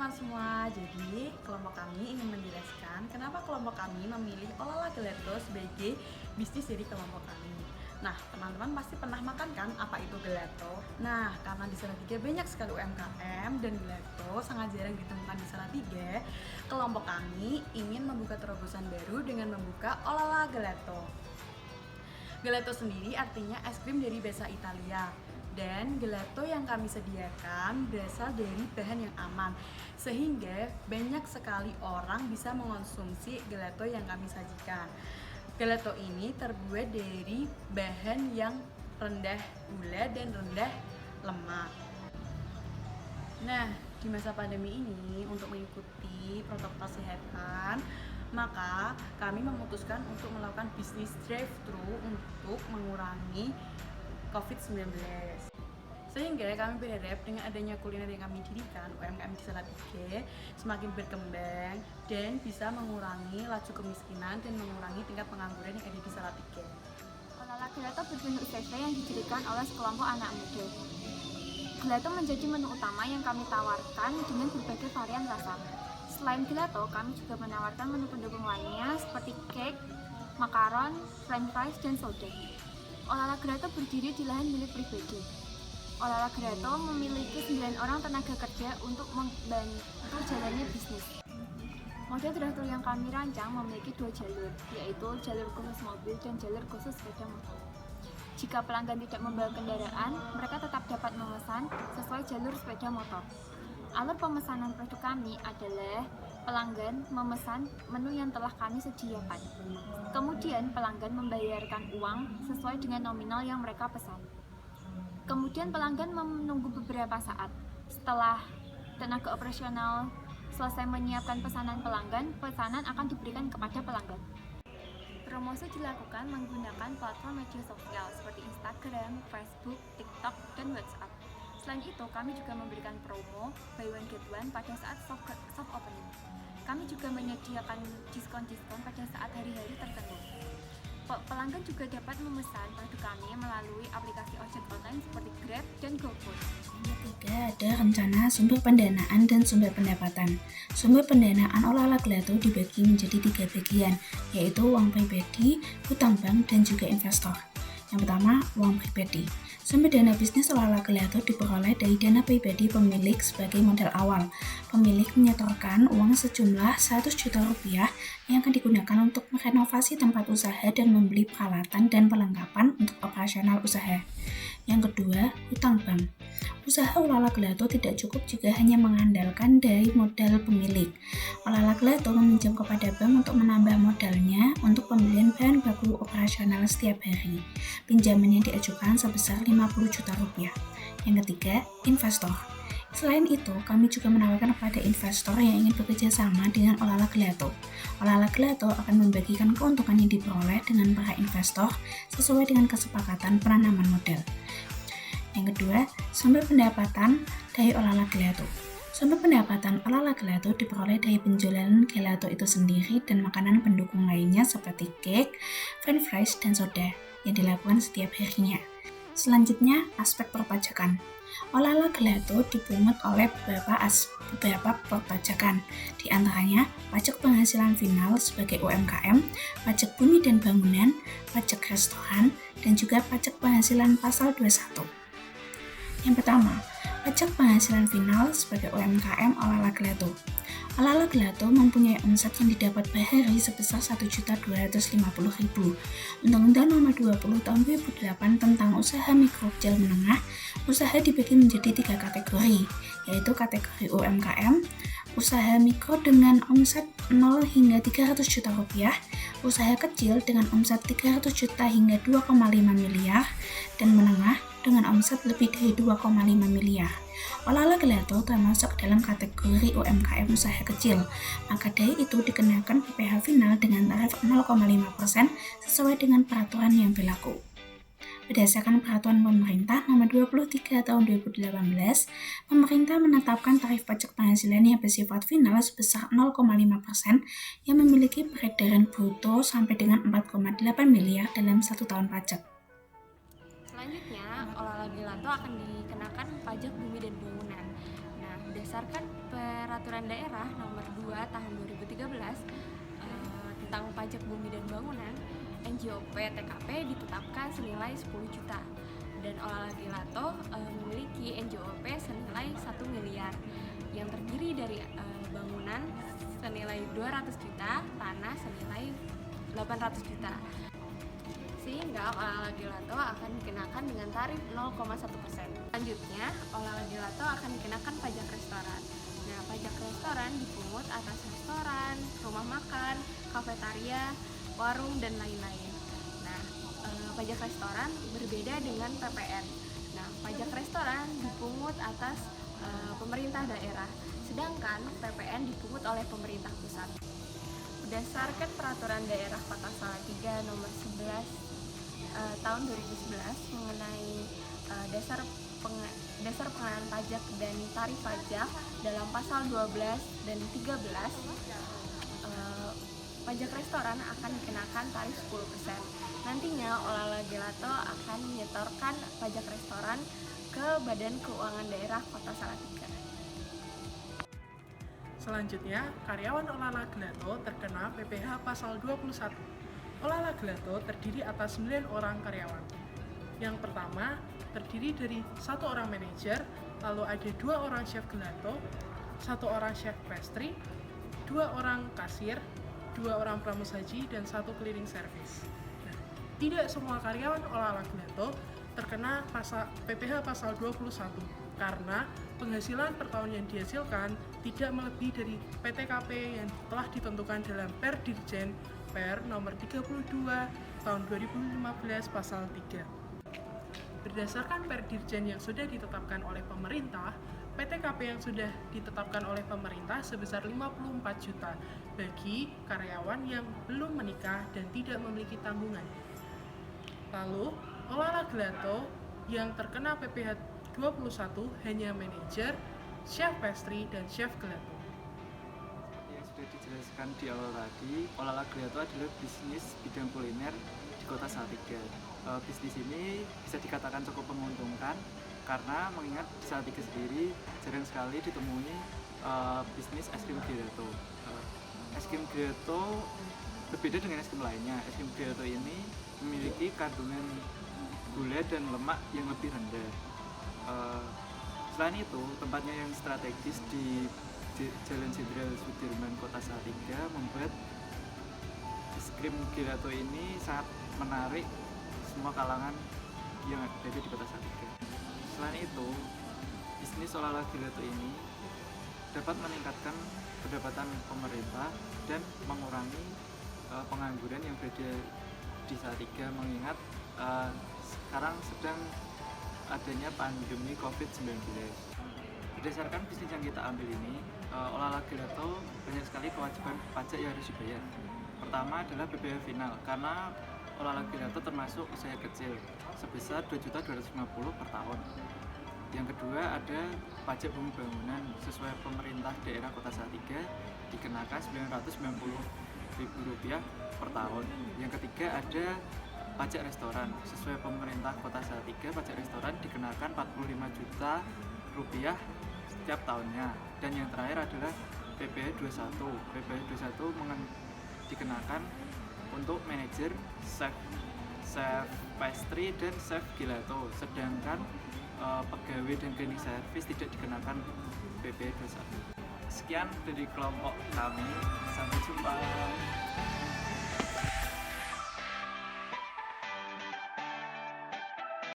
teman-teman semua, jadi kelompok kami ingin menjelaskan kenapa kelompok kami memilih Olahraga Gelato sebagai bisnis dari kelompok kami. Nah, teman-teman pasti pernah makan kan apa itu gelato? Nah, karena di Salatiga banyak sekali UMKM dan gelato sangat jarang ditemukan di Salatiga, kelompok kami ingin membuka terobosan baru dengan membuka Olahraga Gelato. Gelato sendiri artinya es krim dari bahasa Italia. Dan gelato yang kami sediakan berasal dari bahan yang aman, sehingga banyak sekali orang bisa mengonsumsi gelato yang kami sajikan. Gelato ini terbuat dari bahan yang rendah gula dan rendah lemak. Nah, di masa pandemi ini untuk mengikuti protokol kesehatan, maka kami memutuskan untuk melakukan bisnis drive-thru untuk mengurangi COVID-19. Sehingga kami berharap dengan adanya kuliner yang kami dirikan, UMKM di Salatiga semakin berkembang dan bisa mengurangi laju kemiskinan dan mengurangi tingkat pengangguran yang ada di Salatiga. Olahraga gelato berbentuk CV yang didirikan oleh sekelompok anak muda. Gelato menjadi menu utama yang kami tawarkan dengan berbagai varian rasa. Selain gelato, kami juga menawarkan menu pendukung lainnya seperti cake, makaron, french fries, dan soda. Olahraga gelato berdiri di lahan milik pribadi. Olahraga gelato memiliki 9 orang tenaga kerja untuk membantu jalannya bisnis. Model drive-thru yang kami rancang memiliki 2 jalur, yaitu jalur khusus mobil dan jalur khusus sepeda motor. Jika pelanggan tidak membawa kendaraan, mereka tetap dapat memesan sesuai jalur sepeda motor. Alur pemesanan produk kami adalah pelanggan memesan menu yang telah kami sediakan. Kemudian pelanggan membayarkan uang sesuai dengan nominal yang mereka pesan. Kemudian pelanggan menunggu beberapa saat. Setelah tenaga operasional selesai menyiapkan pesanan pelanggan, pesanan akan diberikan kepada pelanggan. Promosi dilakukan menggunakan platform media sosial seperti Instagram, Facebook, TikTok, dan WhatsApp. Selain itu, kami juga memberikan promo buy one get one pada saat soft opening. Kami juga menyediakan diskon-diskon pada saat hari-hari tertentu. Pelanggan juga dapat memesan produk kami melalui aplikasi ojek online seperti Grab dan GoFood. Yang ketiga, ada rencana sumber pendanaan dan sumber pendapatan. Sumber pendanaan Olahraga Gelato dibagi menjadi 3 bagian, yaitu uang pribadi, hutang bank, dan juga investor. Yang pertama, uang pribadi. Sumber dana bisnis Olahraga Gelato diperoleh dari dana pribadi pemilik sebagai modal awal. Pemilik menyetorkan uang sejumlah 100 juta rupiah yang akan digunakan untuk merenovasi tempat usaha dan membeli peralatan dan perlengkapan untuk operasional usaha. Yang kedua, hutang bank. Usaha Olahraga Gelato tidak cukup jika hanya mengandalkan dari modal pemilik. Olahraga Gelato meminjam kepada bank untuk menambah modalnya untuk pembelian bahan baku operasional setiap hari. Pinjaman yang diajukan sebesar 50 juta rupiah. Yang ketiga, investor. Selain itu, kami juga menawarkan kepada investor yang ingin bekerja sama dengan Olahraga Gelato. Olahraga Gelato akan membagikan keuntungan yang diperoleh dengan para investor sesuai dengan kesepakatan penanaman modal. Yang kedua, sumber pendapatan dari Olahraga Gelato. Sumber pendapatan Olahraga Gelato diperoleh dari penjualan gelato itu sendiri dan makanan pendukung lainnya seperti cake, french fries, dan soda yang dilakukan setiap harinya. Selanjutnya, aspek perpajakan. Olahraga Gelato dipungut oleh beberapa perpajakan, di antaranya pajak penghasilan final sebagai UMKM, pajak bumi dan bangunan, pajak restoran, dan juga pajak penghasilan pasal 21. Yang pertama, pajak penghasilan final sebagai UMKM Olahraga Gelato. Olahraga Gelato mempunyai omset yang didapat per hari sebesar 1.250.000. Undang-Undang Nomor 20 Tahun 2008 tentang usaha mikro kecil menengah, usaha dibagi menjadi 3 kategori, yaitu kategori UMKM, usaha mikro dengan omset 0 hingga 300 juta rupiah, usaha kecil dengan omset 300 juta hingga 2,5 miliar, dan menengah dengan omset lebih dari 2,5 miliar. Olahraga Gelato termasuk dalam kategori UMKM usaha kecil, maka dari itu dikenakan PPh final dengan tarif 0,5% sesuai dengan peraturan yang berlaku. Berdasarkan peraturan pemerintah nomor 23 tahun 2018, pemerintah menetapkan tarif pajak penghasilan yang bersifat final sebesar 0,5% yang memiliki peredaran bruto sampai dengan 4,8 miliar dalam 1 tahun pajak. Selanjutnya, Olahraga Gelato akan dikenakan pajak bumi dan bangunan. Nah, berdasarkan Peraturan Daerah Nomor 2 Tahun 2013 tentang pajak bumi dan bangunan, NJOP TKP ditetapkan senilai 10 juta dan Olahraga Gelato memiliki NJOP senilai 1 miliar yang terdiri dari bangunan senilai 200 juta, tanah senilai 800 juta. Sehingga Olahraga Gelato akan dikenakan dengan tarif 0,1%. Selanjutnya, Olahraga Gelato akan dikenakan pajak restoran. Nah, pajak restoran dipungut atas restoran, rumah makan, kafetaria, warung, dan lain-lain. Nah, pajak restoran berbeda dengan PPN. Nah, pajak restoran dipungut atas pemerintah daerah, sedangkan PPN dipungut oleh pemerintah pusat. Berdasarkan Peraturan Daerah Kota Salatiga Nomor 11 tahun 2011 mengenai dasar pengenaan pajak dan tarif pajak dalam pasal 12 dan 13, pajak restoran akan dikenakan tarif 10%. Nantinya Olahraga Gelato akan menyetorkan pajak restoran ke Badan Keuangan Daerah Kota Salatiga. Selanjutnya, karyawan Olahraga Gelato terkena PPh pasal 21. Olahraga Gelato terdiri atas 9 orang karyawan. Yang pertama, terdiri dari 1 orang manajer, lalu ada 2 orang chef gelato, 1 orang chef pastry, 2 orang kasir, 2 orang pramusaji, dan 1 cleaning service. Nah, tidak semua karyawan Olahraga Gelato terkena PPh pasal 21 karena penghasilan per tahun yang dihasilkan tidak melebihi dari PTKP yang telah ditentukan dalam Perdirjen Per nomor 32 tahun 2015 pasal 3. Berdasarkan Perdirjen yang sudah ditetapkan oleh pemerintah, PTKP yang sudah ditetapkan oleh pemerintah sebesar 54 juta bagi karyawan yang belum menikah dan tidak memiliki tanggungan. Lalu, Olahraga Gelato yang terkena PPh 21 hanya manajer, chef pastry, dan chef gelato. Yang sudah dijelaskan di awal tadi, Olahraga Gelato adalah bisnis bidang kuliner di Kota Salatiga. Bisnis ini bisa dikatakan cukup menguntungkan karena mengingat di Salatiga sendiri jarang sekali ditemui bisnis es krim gelato. Es krim gelato berbeda dengan es krim lainnya. Es krim gelato ini memiliki kandungan gula dan lemak yang lebih rendah. Selain itu, tempatnya yang strategis di Jalan Jenderal Sudirman, Kota Salatiga membuat es krim gelato ini sangat menarik semua kalangan yang ada di Kota Salatiga. Selain itu, bisnis Olahraga Gelato ini dapat meningkatkan pendapatan pemerintah dan mengurangi pengangguran yang berada di Salatiga mengingat sekarang sedang adanya pandemi COVID-19. Berdasarkan bisnis yang kita ambil ini, Olahraga Gelato banyak sekali kewajiban pajak yang harus dibayar. Pertama adalah PPh final, karena Olahraga Gelato termasuk usaha kecil sebesar 2.250.000 per tahun. Yang kedua ada pajak bumi bangunan sesuai pemerintah daerah Kota Salatiga dikenakan Rp990.000 per tahun. Yang ketiga ada pajak restoran sesuai pemerintah Kota Salatiga, pajak restoran dikenakan Rp45 juta setiap tahunnya. Dan yang terakhir adalah PPh 21. PPh 21 dikenakan untuk manajer, chef pastry, dan chef gelato, sedangkan pegawai dan cleaning service tidak dikenakan PPh 21. Sekian dari kelompok kami, sampai